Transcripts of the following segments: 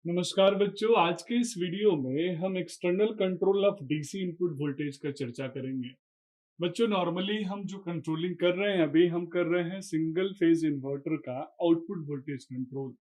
नमस्कार बच्चों, आज के इस वीडियो में हम external control of DC input voltage का चर्चा करेंगे। बच्चों, नॉर्मली हम जो कंट्रोलिंग कर रहे हैं अभी हम कर रहे हैं सिंगल फेज इन्वर्टर का आउटपुट वोल्टेज कंट्रोल।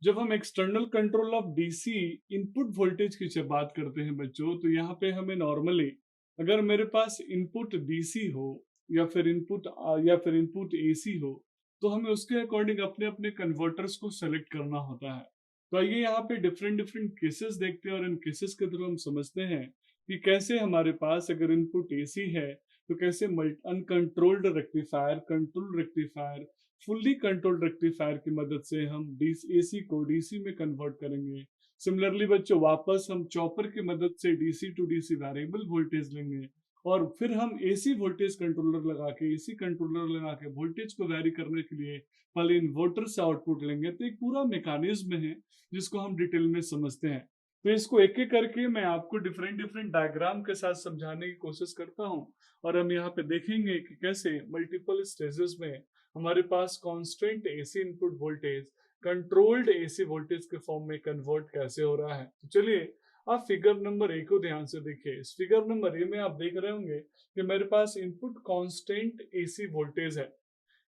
जब हम external control of DC input voltage की जब बात करते हैं बच्चों, तो यहाँ पे हमें नॉर्मली अगर मेरे पास इनपुट डीसी हो या फिर इनपुट एसी हो, तो हमें उसके अकॉर्डिंग अपने अपने कन्वर्टर्स को सेलेक्ट करना होता है। तो आइए यहाँ पे डिफरेंट डिफरेंट केसेस देखते हैं और इन केसेस के थ्रू हम समझते हैं कि कैसे हमारे पास अगर इनपुट एसी है तो कैसे uncontrolled rectifier, control rectifier, fully controlled rectifier की मदद से हम एसी को डीसी में कन्वर्ट करेंगे। सिमिलरली बच्चों, वापस हम चॉपर की मदद से DC to DC variable voltage लेंगे और फिर हम एसी कंट्रोलर लगा के वोल्टेज को वैरी करने के लिए पहले इन्वर्टर से आउटपुट लेंगे। तो एक पूरा मैकेनिज्म है जिसको हम डिटेल में समझते हैं। तो इसको एक एक करके मैं आपको डिफरेंट डिफरेंट डायग्राम के साथ समझाने की कोशिश करता हूँ और हम यहाँ पे देखेंगे कि कैसे मल्टीपल स्टेजेस में हमारे पास constant AC input voltage controlled AC voltage के फॉर्म में कन्वर्ट कैसे हो रहा है। तो चलिए आप फिगर नंबर ए को ध्यान से देखिए। इस फिगर नंबर ए में आप देख रहे होंगे कि मेरे पास इनपुट कांस्टेंट एसी वोल्टेज है।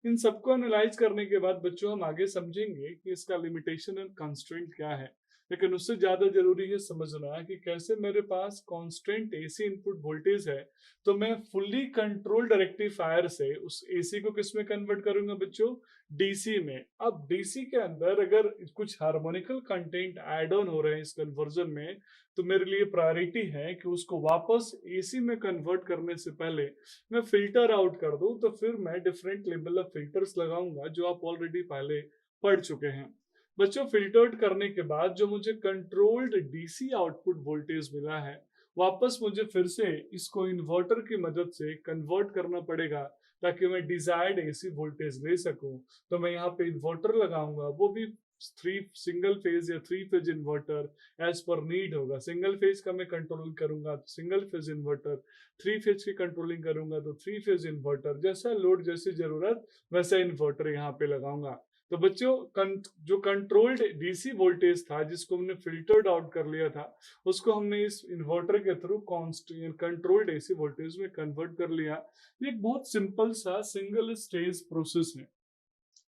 इन सबको एनालाइज करने के बाद बच्चों हम आगे समझेंगे कि इसका लिमिटेशन एंड कंस्ट्रेंट क्या है। लेकिन उससे ज्यादा जरूरी है समझना कि कैसे मेरे पास कांस्टेंट एसी इनपुट वोल्टेज है, तो मैं फुल्ली कंट्रोल्ड रेक्टिफायर से उस एसी को किस में कन्वर्ट करूंगा बच्चों? डीसी में। अब डीसी के अंदर अगर कुछ हार्मोनिकल कंटेंट ऐड ऑन हो रहे हैं इस कन्वर्जन में, तो मेरे लिए प्रायोरिटी है कि उसको वापस एसी में कन्वर्ट करने से पहले मैं फिल्टर आउट कर दूं। तो फिर मैं डिफरेंट लेवल ऑफ फिल्टर्स लगाऊंगा जो आप ऑलरेडी पहले पढ़ चुके हैं। बच्चों, फिल्टर्ड करने के बाद जो मुझे कंट्रोल्ड डीसी आउटपुट वोल्टेज मिला है, वापस मुझे फिर से इसको इन्वर्टर की मदद से कन्वर्ट करना पड़ेगा ताकि मैं डिजायर्ड एसी वोल्टेज ले सकूं। तो मैं यहाँ पे इन्वर्टर लगाऊंगा, वो भी थ्री सिंगल फेज या three phase inverter as per need होगा। सिंगल फेज का मैं कंट्रोल करूंगा तो single phase inverter, three phase की कंट्रोलिंग करूंगा तो थ्री फेज इन्वर्टर, जैसा लोड जैसी जरूरत वैसा इन्वर्टर यहाँ पे लगाऊंगा। तो बच्चों, जो कंट्रोल्ड डीसी वोल्टेज था जिसको हमने फिल्टर्ड आउट कर लिया था, उसको हमने इस इन्वर्टर के through constant controlled AC voltage में कन्वर्ट कर लिया। ये एक बहुत सिंपल सा सिंगल स्टेज प्रोसेस है।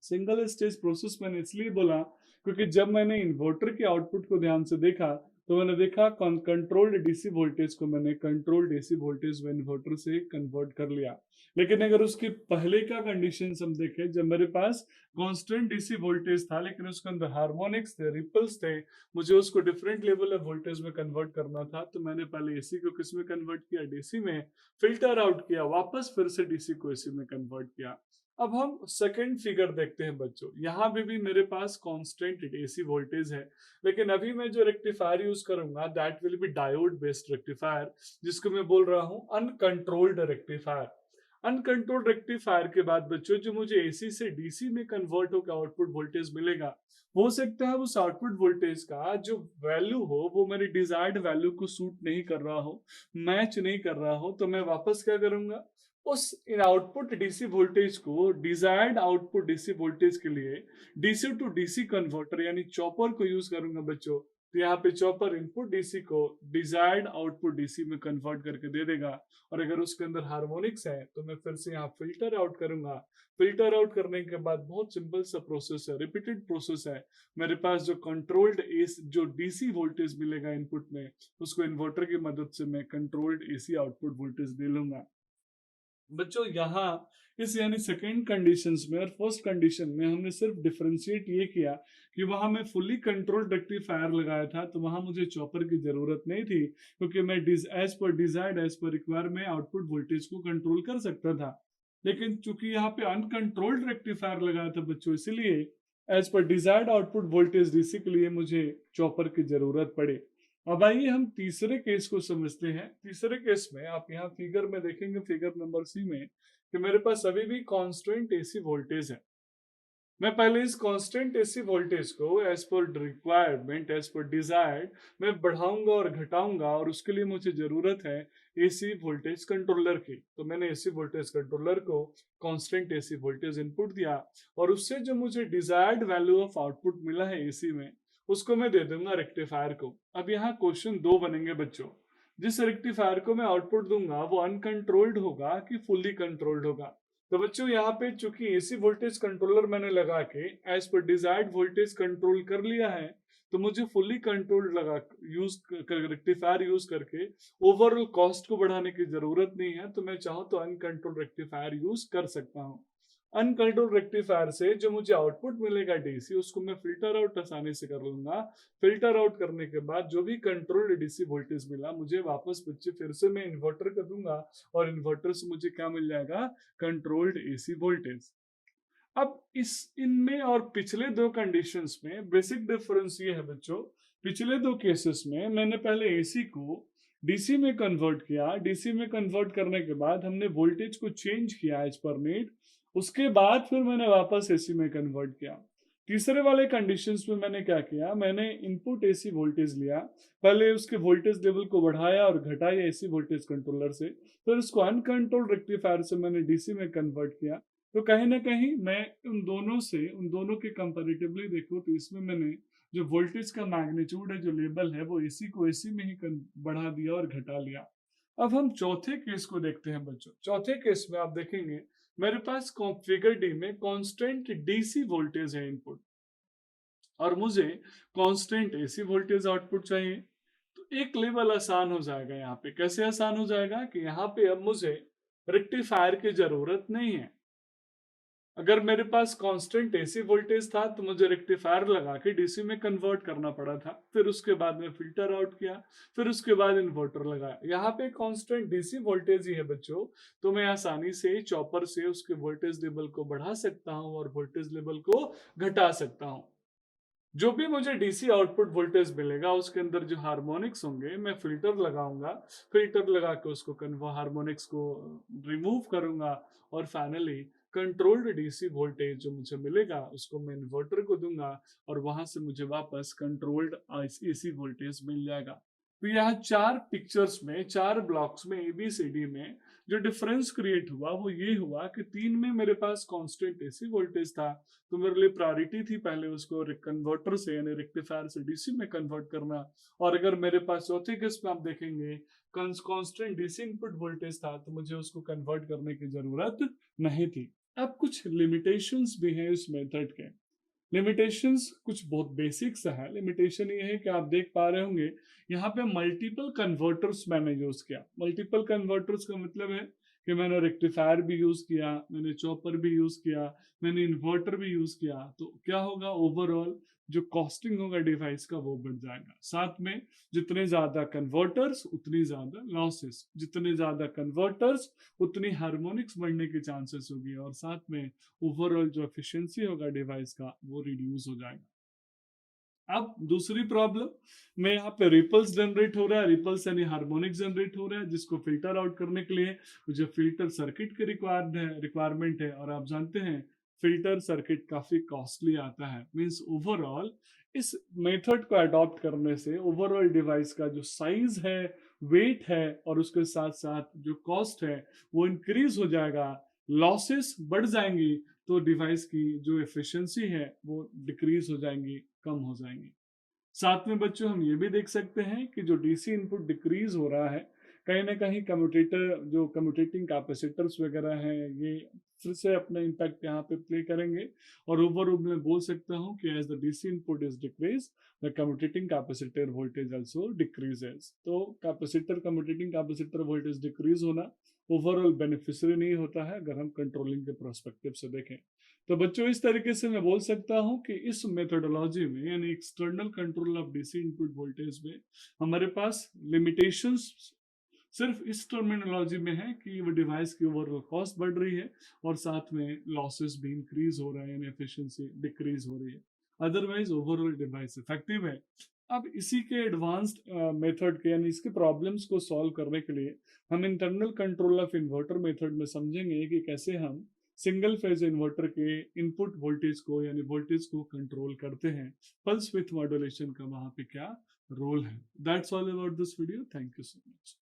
सिंगल स्टेज प्रोसेस मैंने इसलिए बोला क्योंकि जब मैंने इन्वर्टर के आउटपुट को ध्यान से देखा तो मैंने देखा कंट्रोल्ड डीसी वोल्टेज को मैंने कंट्रोल्ड एसी वोल्टेज में इन्वर्टर से कन्वर्ट कर लिया। लेकिन अगर उसके पहले का कंडीशन हम देखें, जब मेरे पास कांस्टेंट डीसी वोल्टेज था लेकिन उसके अंदर हार्मोनिक्स थे, रिपल्स थे, मुझे उसको डिफरेंट लेवल ऑफ वोल्टेज में कन्वर्ट करना था, तो मैंने पहले एसी को किस में कन्वर्ट किया? डीसी में। फिल्टर आउट किया, वापस फिर से डीसी को एसी में कन्वर्ट किया। अब हम सेकंड फिगर देखते हैं बच्चों। यहाँ पे भी मेरे पास कांस्टेंट एसी वोल्टेज है, लेकिन अभी मैं जो रेक्टिफायर यूज करूंगा that will be diode based rectifier, जिसको मैं बोल रहा हूँ अनकंट्रोल्ड रेक्टिफायर। अनकंट्रोल्ड रेक्टिफायर के बाद बच्चों जो मुझे एसी से डीसी में कन्वर्ट होकर आउटपुट वोल्टेज मिलेगा, हो सकता है उस आउटपुट वोल्टेज का जो वैल्यू हो वो मेरी डिजायर्ड वैल्यू को सूट नहीं कर रहा हो, मैच नहीं कर रहा हो। तो मैं वापस क्या करूंगा? उस इन आउटपुट डीसी वोल्टेज को डिजायर्ड आउटपुट डीसी वोल्टेज के लिए डीसी टू डीसी कन्वर्टर यानी चॉपर को यूज करूंगा बच्चों। तो यहाँ पे चॉपर इनपुट डीसी को डिजायर्ड आउटपुट डीसी में कन्वर्ट करके दे देगा। और अगर उसके अंदर हार्मोनिक्स है तो मैं फिर से यहाँ फिल्टर आउट करूंगा। फिल्टर आउट करने के बाद बहुत सिंपल सा प्रोसेस है, रिपीटेड प्रोसेस है। मेरे पास जो कंट्रोल्ड एस जो डीसी वोल्टेज मिलेगा इनपुट में, उसको इन्वर्टर की मदद से मैं कंट्रोल्ड एसी आउटपुट वोल्टेज दे लूंगा। बच्चों, यहाँ इस यानी सेकेंड कंडीशंस में और फर्स्ट कंडीशन में हमने सिर्फ डिफरेंशिएट ये किया कि वहां मैं फुल्ली कंट्रोल्ड रेक्टिफायर लगाया था, तो वहां मुझे चॉपर की जरूरत नहीं थी क्योंकि मैं as per desired as per require में आउटपुट वोल्टेज को कंट्रोल कर सकता था। लेकिन चूंकि यहाँ पे अनकंट्रोल्ड रेक्टिफायर लगाया था बच्चों, इसलिए as per desired output voltage DC के लिए मुझे चॉपर की जरूरत पड़ी। अब आइए हम तीसरे केस को समझते हैं। तीसरे केस में आप यहाँ फिगर में देखेंगे, फिगर नंबर सी में, कि मेरे पास अभी भी कांस्टेंट एसी वोल्टेज है। मैं पहले इस कांस्टेंट एसी वोल्टेज को as per requirement, as per desired मैं बढ़ाऊंगा और घटाऊंगा, और उसके लिए मुझे जरूरत है एसी वोल्टेज कंट्रोलर की। तो मैंने एसी वोल्टेज कंट्रोलर को कांस्टेंट एसी वोल्टेज इनपुट दिया और उससे जो मुझे डिजायर्ड वैल्यू ऑफ आउटपुट मिला है एसी में, उसको मैं दे दूंगा रेक्टिफायर को। अब यहाँ क्वेश्चन 2 बनेंगे बच्चों, जिस रेक्टिफायर को मैं आउटपुट दूंगा वो अनकंट्रोल्ड होगा कि फुल्ली कंट्रोल्ड होगा। तो बच्चों यहाँ पे चूंकि एसी वोल्टेज कंट्रोलर मैंने लगा के as per desired voltage control कर लिया है, तो मुझे फुल्ली कंट्रोल्ड लगा यूज रेक्टिफायर यूज करके ओवरऑल कॉस्ट को बढ़ाने की जरूरत नहीं है। तो मैं चाहूँ तो अनकंट्रोल्ड रेक्टिफायर यूज कर सकता हूँ। अनकंट्रोल्ड रेक्टिफायर से जो मुझे आउटपुट मिलेगा डीसी, उसको मैं फिल्टर आउट आसानी से कर लूंगा। फिल्टर आउट करने के बाद जो भी कंट्रोल्ड डीसी वोल्टेज मिला मुझे वापस बच्चे फिर से मैं इन्वर्टर कर दूंगा, और इन्वर्टर से मुझे क्या मिल जाएगा, कंट्रोल्ड एसी वोल्टेज। अब इस इनमें और पिछले दो कंडीशंस में बेसिक डिफरेंस ये है बच्चों, पिछले दो केसेस में मैंने पहले एसी को डीसी में कन्वर्ट किया, डीसी में कन्वर्ट करने के बाद हमने वोल्टेज को चेंज किया एज पर नीड, उसके बाद फिर मैंने वापस एसी में कन्वर्ट किया। तीसरे वाले कंडीशंस में मैंने क्या किया, मैंने इनपुट एसी वोल्टेज लिया, पहले उसके वोल्टेज लेवल को बढ़ाया और घटाया एसी वोल्टेज कंट्रोलर से, फिर उसको अनकंट्रोल्ड रेक्टिफायर से मैंने डीसी में कन्वर्ट किया। तो कहीं ना कहीं मैं उन दोनों के कंपैरेटिवली देखूं तो इसमें मैंने जो वोल्टेज का मैग्नीट्यूड है, जो लेवल है, वो एसी को एसी में ही बढ़ा दिया और घटा लिया। अब हम चौथे केस को देखते हैं बच्चों। चौथे केस में आप देखेंगे मेरे पास फिगर डी में कांस्टेंट डीसी वोल्टेज है इनपुट, और मुझे कांस्टेंट एसी वोल्टेज आउटपुट चाहिए। तो एक लेवल आसान हो जाएगा यहाँ पे। कैसे आसान हो जाएगा कि यहाँ पे अब मुझे रेक्टिफायर की जरूरत नहीं है। अगर मेरे पास कांस्टेंट एसी वोल्टेज था तो मुझे रेक्टिफायर लगा के डीसी में कन्वर्ट करना पड़ा था, फिर उसके बाद में फिल्टर आउट किया, फिर उसके बाद इन्वर्टर लगाया। यहाँ पे कांस्टेंट डीसी वोल्टेज ही है बच्चों, तो मैं आसानी से चॉपर से उसके वोल्टेज लेवल को बढ़ा सकता हूँ और वोल्टेज लेवल को घटा सकता हूँ। जो भी मुझे डीसी आउटपुट वोल्टेज मिलेगा उसके अंदर जो हार्मोनिक्स होंगे मैं फिल्टर लगाऊंगा, फिल्टर लगा के उसको हार्मोनिक्स को रिमूव करूंगा, और फाइनली कंट्रोल्ड डीसी वोल्टेज जो मुझे मिलेगा उसको मैं इन्वर्टर को दूंगा, और वहां से मुझे वापस कंट्रोल्ड एसी वोल्टेज मिल जाएगा। तो यहाँ चार पिक्चर्स में, चार ब्लॉक्स में, एबीसीडी में जो डिफरेंस क्रिएट हुआ वो ये हुआ कि तीन में मेरे पास कांस्टेंट एसी वोल्टेज था, तो मेरे लिए प्रायोरिटी थी पहले उसको कन्वर्टर से यानी रेक्टिफायर से डीसी में कन्वर्ट करना। और अगर मेरे पास चौथे केस में आप देखेंगे कांस्टेंट डीसी इनपुट वोल्टेज था, तो मुझे उसको कन्वर्ट करने की जरूरत नहीं थी। अब कुछ लिमिटेशंस भी हैं इस मेथड के। लिमिटेशंस कुछ बहुत बेसिक्स है। लिमिटेशन ये है कि आप देख पा रहे होंगे यहाँ पे मल्टीपल कन्वर्टर्स मैंने यूज किया। मल्टीपल कन्वर्टर्स का मतलब है कि मैंने रेक्टिफायर भी यूज किया, मैंने चॉपर भी यूज किया, मैंने इन्वर्टर भी यूज किया। तो क्या होगा, ओवरऑल जो कॉस्टिंग होगा डिवाइस का वो बढ़ जाएगा। साथ में जितने ज्यादा कन्वर्टर्स उतनी ज्यादा लॉसेस, जितने ज्यादा कन्वर्टर्स उतनी हार्मोनिक्स बढ़ने की चांसेस होगी, और साथ में ओवरऑल जो एफिशिएंसी होगा डिवाइस का वो रिड्यूस हो जाएगा। अब दूसरी प्रॉब्लम में यहाँ पे रिपल्स जनरेट हो रहा है, रिपल्स यानी हार्मोनिक जनरेट हो रहा है, जिसको फिल्टर आउट करने के लिए मुझे फिल्टर सर्किट की रिक्वायरमेंट है। और आप जानते हैं फिल्टर सर्किट काफी कॉस्टली आता है। मींस ओवरऑल इस मेथड को अडॉप्ट करने से ओवरऑल डिवाइस का जो साइज है, वेट है, और उसके साथ साथ जो कॉस्ट है वो इंक्रीज हो जाएगा, लॉसेस बढ़ जाएंगी, तो डिवाइस की जो एफिशिएंसी है वो डिक्रीज हो जाएंगी, कम हो जाएंगी। साथ में बच्चों हम ये भी देख सकते हैं कि जो डीसी इनपुट डिक्रीज हो रहा है, कहीं ना कहीं कम्यूटेटर, जो कम्यूटेटिंग कैपेसिटर्स वगैरह हैं, ये फिर से अपना इम्पैक्ट यहाँ पे प्ले करेंगे। और ओवरऑल मैं बोल सकता हूँ कि as the DC input is decrease, the commutating capacitor voltage also decreases. तो capacitor, commutating capacitor voltage decrease होना ओवरऑल बेनिफिशियरी नहीं होता है अगर हम कंट्रोलिंग के प्रोस्पेक्टिव से देखें। तो बच्चों इस तरीके से मैं बोल सकता हूं कि इस मेथोडोलॉजी में यानी external control of DC input voltage में हमारे पास लिमिटेशंस सिर्फ इस टर्मिनोलॉजी में है कि वो डिवाइस की ओवरऑल कॉस्ट बढ़ रही है, और साथ में लॉसेस भी इंक्रीज हो रहे हैं यानी एफिशिएंसी डिक्रीज हो रही है। अदरवाइज ओवरऑल डिवाइस इफेक्टिव है। अब इसी के एडवांस्ड मेथड के यानी इसके प्रॉब्लम्स को सॉल्व करने के लिए हम internal control of inverter method में समझेंगे कि कैसे हम सिंगल फेज इन्वर्टर के इनपुट वोल्टेज को यानी वोल्टेज को कंट्रोल करते हैं। पल्स विथ मॉड्यूलेशन का वहां पे क्या रोल है। That's all about this video. Thank you so much.